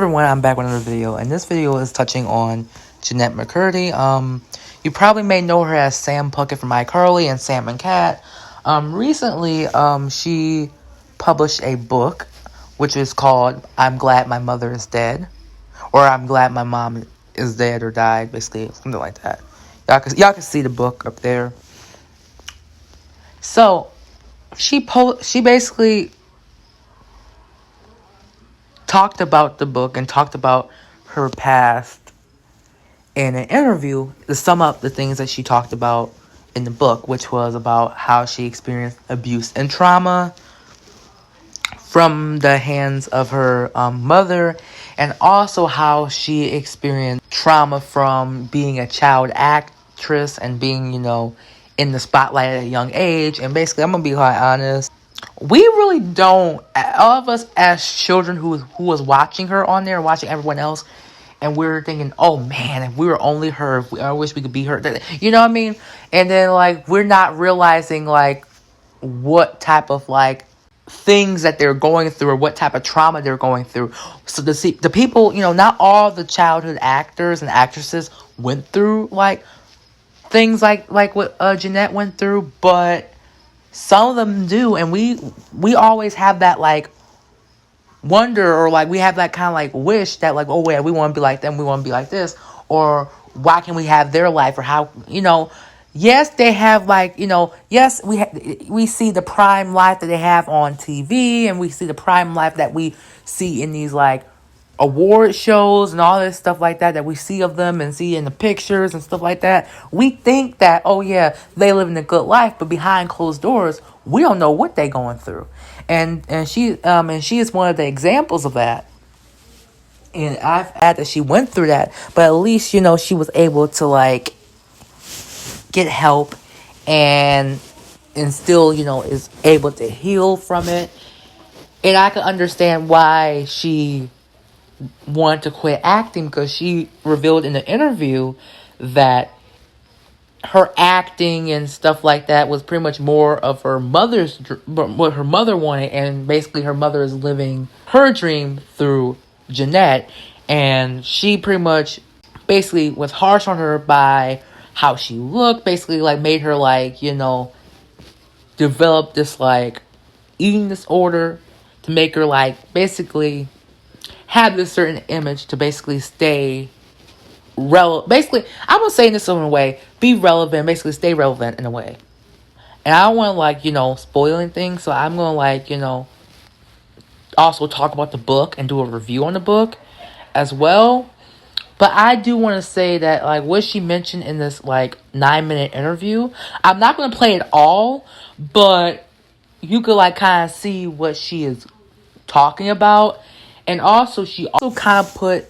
everyone, I'm back with another video, and this video is touching on Jeanette Mccurdy. You probably may know her as Sam Puckett from iCarly and Sam and Cat. Recently, she published a book, which is called I'm Glad My Mother Is Dead, or I'm Glad My Mom Is Dead or Died, basically, something like that. Y'all can see the book up there. So, she basically talked about the book and talked about her past in an interview to sum up the things that she talked about in the book, which was about how she experienced abuse and trauma from the hands of her mother, and also how she experienced trauma from being a child actress and being, in the spotlight at a young age. And basically, I'm gonna be quite honest, we really don't, all of us as children who was watching her on there, watching everyone else, and we're thinking, oh man, if we were only her, I wish we could be her. You know what I mean? And then, we're not realizing, what type of, things that they're going through or what type of trauma they're going through. So the people, not all the childhood actors and actresses went through, things like what Jeanette went through, but some of them do, and we always have that, wonder, or we have that kind of wish that oh yeah, we want to be like them, we want to be like this, or why can we have their life, or how, yes, they have yes, we see the prime life that they have on TV, and we see the prime life that we see in these award shows and all this stuff like that we see of them and see in the pictures and stuff like that. We think that, oh yeah, they live in a good life, but behind closed doors, we don't know what they're going through. And she is one of the examples of that. And I've had that she went through that, but at least, she was able to get help and still, is able to heal from it. And I can understand why she wanted to quit acting, because she revealed in the interview that her acting and stuff like that was pretty much more of her mother's, what her mother wanted, and basically her mother is living her dream through Jeanette, and she pretty much basically was harsh on her by how she looked, basically made her develop this eating disorder to make her basically have this certain image to basically stay relevant. Basically, I'm gonna say this in a way, be relevant, basically stay relevant in a way. And I don't want to spoiling things, so I'm gonna also talk about the book and do a review on the book as well. But I do want to say that what she mentioned in this 9-minute interview, I'm not gonna play it all, but you could kind of see what she is talking about. And also, she also kind of put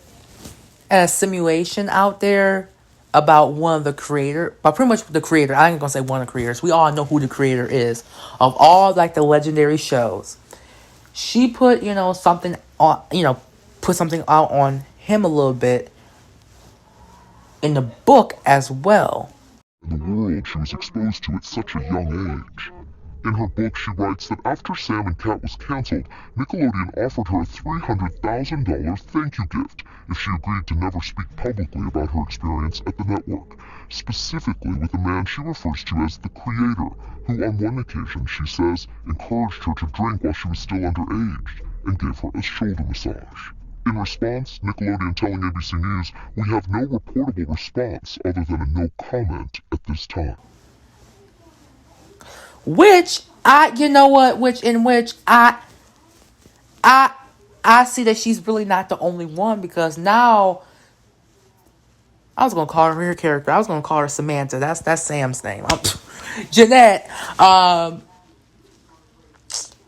a simulation out there about one of the creator, but pretty much the creator. I ain't gonna say one of the creators. We all know who the creator is of all the legendary shows. She put something on, put something out on him a little bit in the book as well. The world she was exposed to at such a young age. In her book, she writes that after Sam and Cat was cancelled, Nickelodeon offered her a $300,000 thank you gift if she agreed to never speak publicly about her experience at the network, specifically with a man she refers to as the creator, who on one occasion, she says, encouraged her to drink while she was still underage and gave her a shoulder massage. In response, Nickelodeon telling ABC News, "We have no reportable response other than a no comment at this time." Which I see that she's really not the only one, because now I was gonna call her character. I was gonna call her Samantha. That's Sam's name. Jeanette.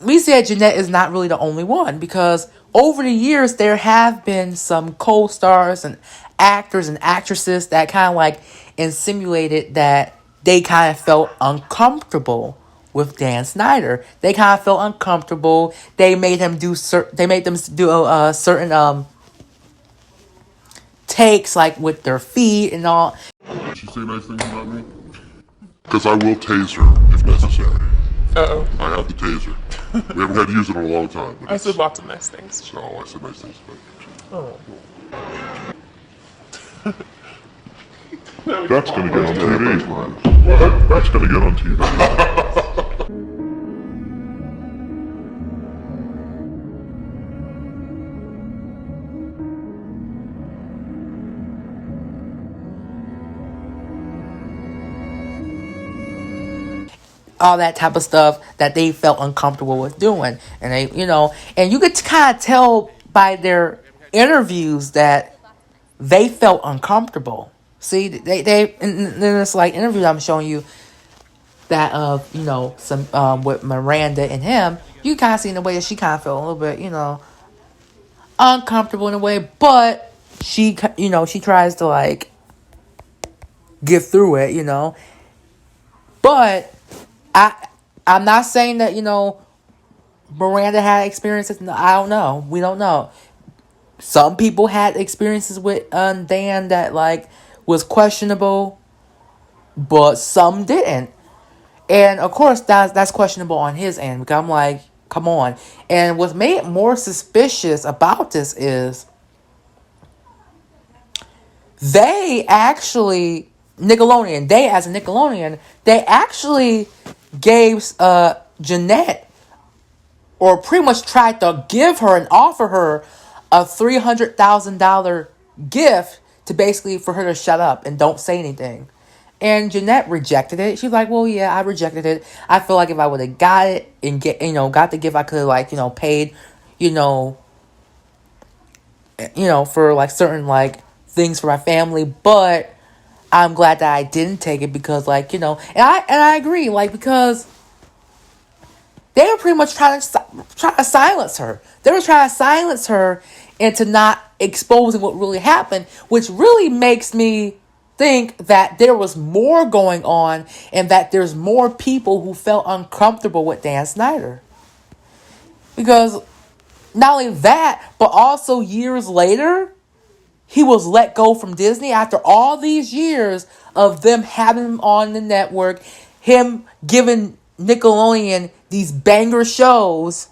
We said Jeanette is not really the only one, because over the years there have been some co-stars and actors and actresses that kind of insinuated that they kind of felt uncomfortable with Dan Schneider. They kind of felt uncomfortable. They made him do certain takes with their feet and all. Did she say nice things about me? Because I will tase her if necessary. Uh-oh. I have the taser. We haven't had to use it in a long time. I said lots of nice things. No, I said nice things about you. That's gonna get on TV. What? That's gonna get on TV. All that type of stuff that they felt uncomfortable with doing. And they, and you could kind of tell by their interviews that they felt uncomfortable. See, they and then it's like interviews I'm showing you that some with Miranda and him, you kind of see in the way that she kind of felt a little bit, uncomfortable in a way, but she tries to like get through it, but I'm not saying that, Miranda had experiences. No, I don't know. We don't know. Some people had experiences with Dan that like was questionable, but some didn't. And of course that's questionable on his end, because I'm like, come on. And what made it more suspicious about this is they actually as a Nickelodeon, they actually gave Jeanette, or pretty much tried to give her and offer her a $300,000 gift to basically for her to shut up and don't say anything. And Jeanette rejected it. She's like, well, yeah, I rejected it. I feel like if I would have got it and got the gift, I could have paid, for like certain like things for my family. But I'm glad that I didn't take it because and I agree, like, because they were pretty much trying to silence her. They were trying to silence her into not exposing what really happened, which really makes me think that there was more going on and that there's more people who felt uncomfortable with Dan Schneider. Because not only that, but also years later, he was let go from Disney after all these years of them having him on the network, him giving Nickelodeon these banger shows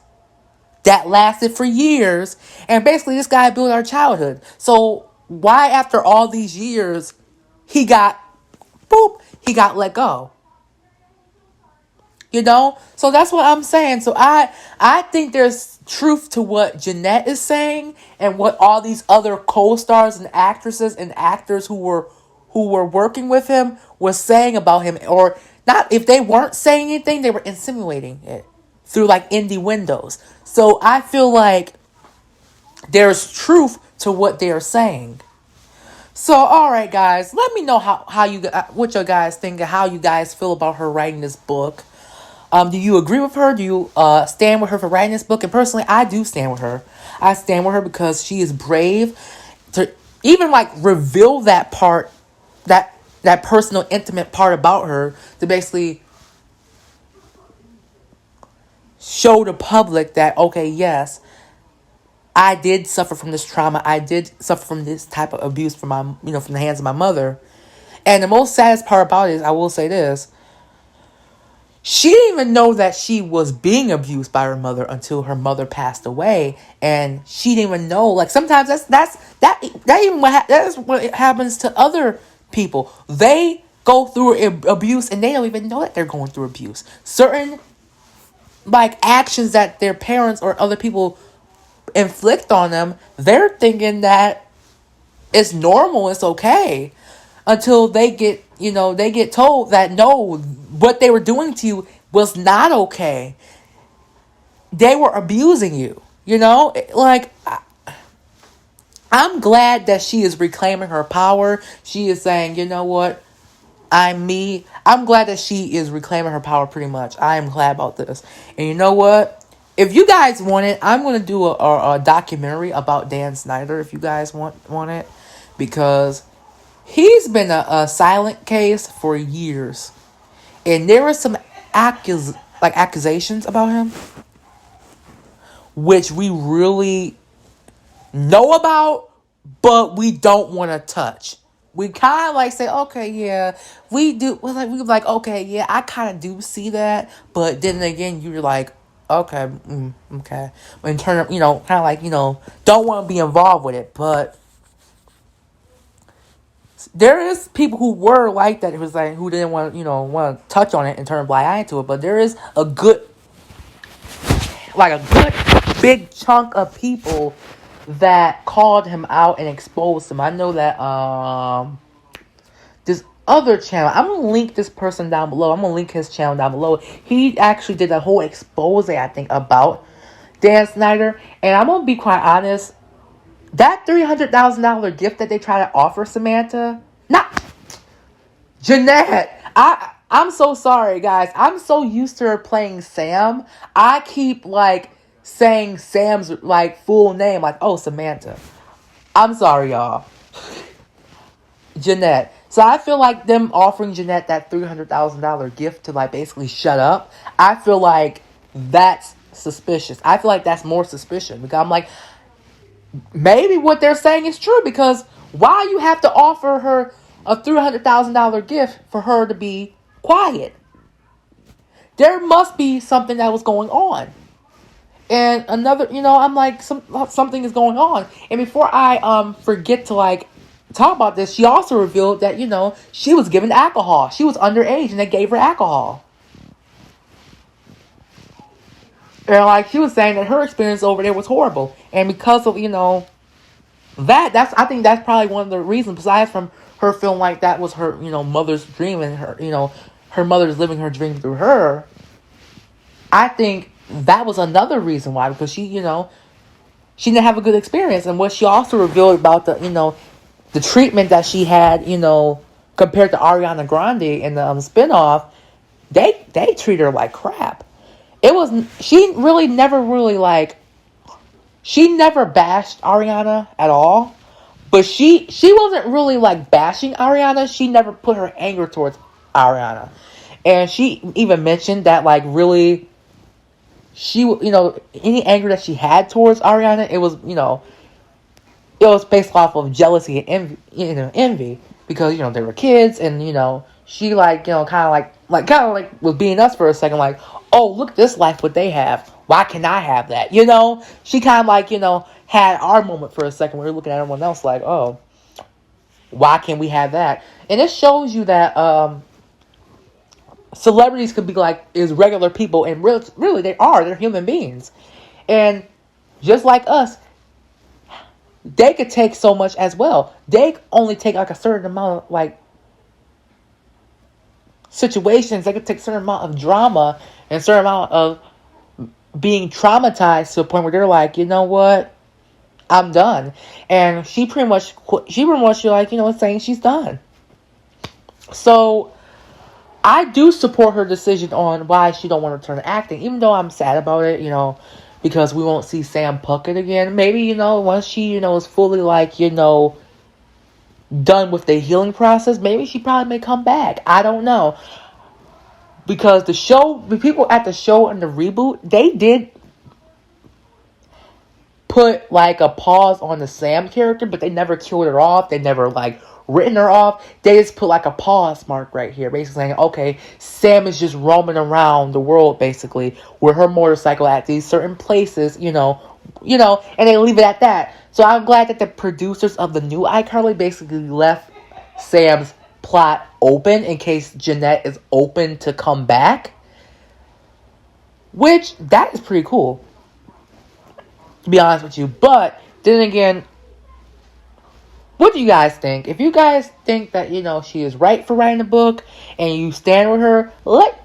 that lasted for years, and basically this guy built our childhood. So why after all these years he got let go? So that's what I'm saying. So I think there's truth to what Jeanette is saying and what all these other co-stars and actresses and actors who were working with him were saying about him. Or not, if they weren't saying anything, they were insinuating it through like indie windows. So I feel like there's truth to what they're saying. So, all right, guys, let me know what you guys think and how you guys feel about her writing this book. Do you agree with her? Do you stand with her for writing this book? And personally, I do stand with her. I stand with her because she is brave to even like reveal that part, that personal, intimate part about her, to basically show the public that, okay, yes, I did suffer from this trauma. I did suffer from this type of abuse from from the hands of my mother. And the most saddest part about it is, I will say this, she didn't even know that she was being abused by her mother until her mother passed away, and she didn't even know. Like, sometimes that's what happens to other people. They go through abuse and they don't even know that they're going through abuse. Certain like actions that their parents or other people inflict on them, they're thinking that it's normal, it's okay, until they get told that no, what they were doing to you was not okay. They were abusing you. Like, I'm glad that she is reclaiming her power. She is saying, you know what, I'm me. I'm glad that she is reclaiming her power pretty much. I am glad about this. And you know what? If you guys want it, I'm going to do a documentary about Dan Schneider if you guys want it. Because he's been a silent case for years. And there were some accusations about him, which we really know about, but we don't want to touch. We kind of like say, okay, yeah, we do. We're like, okay, yeah, I kind of do see that. But then again, you're like, Okay, okay. In turn of, kind of like, don't want to be involved with it, but there is people who were like that. It was like who didn't want, want to touch on it and turn a blind eye to it. But there is a good big chunk of people that called him out and exposed him. I know that this other channel, I'm gonna link this person down below. I'm gonna link his channel down below. He actually did a whole expose, I think, about Dan Schneider. And I'm gonna be quite honest, that $300,000 gift that they try to offer Samantha, not Jeanette. I'm so sorry, guys. I'm so used to her playing Sam. I keep saying Sam's full name, oh, Samantha. I'm sorry, y'all. Jeanette. So I feel like them offering Jeanette that $300,000 gift to basically shut up. I feel like that's suspicious. I feel like that's more suspicious because I'm like, maybe what they're saying is true, because why you have to offer her a $300,000 gift for her to be quiet? There must be something that was going on. And another, I'm like, something is going on. And before I forget to talk about this, she also revealed that, she was given alcohol. She was underage and they gave her alcohol. And she was saying that her experience over there was horrible. And because of, I think that's probably one of the reasons, besides from her feeling like that was her, mother's dream, and her, her mother's living her dream through her. I think that was another reason why, because she didn't have a good experience. And what she also revealed about the treatment that she had, compared to Ariana Grande in the spinoff, they treat her like crap. She never bashed Ariana at all, but she wasn't really bashing Ariana. She never put her anger towards Ariana. And she even mentioned that really, she, any anger that she had towards Ariana, it was, it was based off of jealousy and envy, because, they were kids, and, she kind of was being us for a second, oh, look at this life, what they have. Why can I have that? She kind of had our moment for a second. We were looking at everyone else oh, why can't we have that? And it shows you that celebrities could be is regular people, and really they are. They're human beings. And just like us, they could take so much as well. They only take a certain amount of situations. They could take a certain amount of drama and a certain amount of being traumatized to a point where they're you know what, I'm done. And she pretty much saying she's done. So I do support her decision on why she don't want to turn to acting, even though I'm sad about it, because we won't see Sam Puckett again. Maybe, once she, is fully done with the healing process, maybe she probably may come back. I don't know. Because the people at the show and the reboot, they did put a pause on the Sam character, but they never killed her off. They never written her off. They just put a pause mark right here, basically saying, okay, Sam is just roaming around the world, basically, with her motorcycle at these certain places, and they leave it at that. So I'm glad that the producers of the new iCarly basically left Sam's plot open in case Jeanette is open to come back, which that is pretty cool, to be honest with you. But then again, what do you guys think? If you guys think that she is right for writing the book and you stand with her, let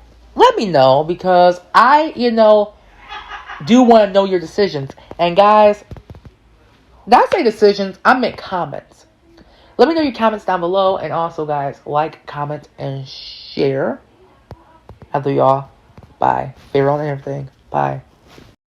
me know, because I do want to know your decisions. And guys, when I say decisions, I make comments. Let me know your comments down below. And also, guys, comment, and share. I love y'all. Bye. Favorite on everything. Bye.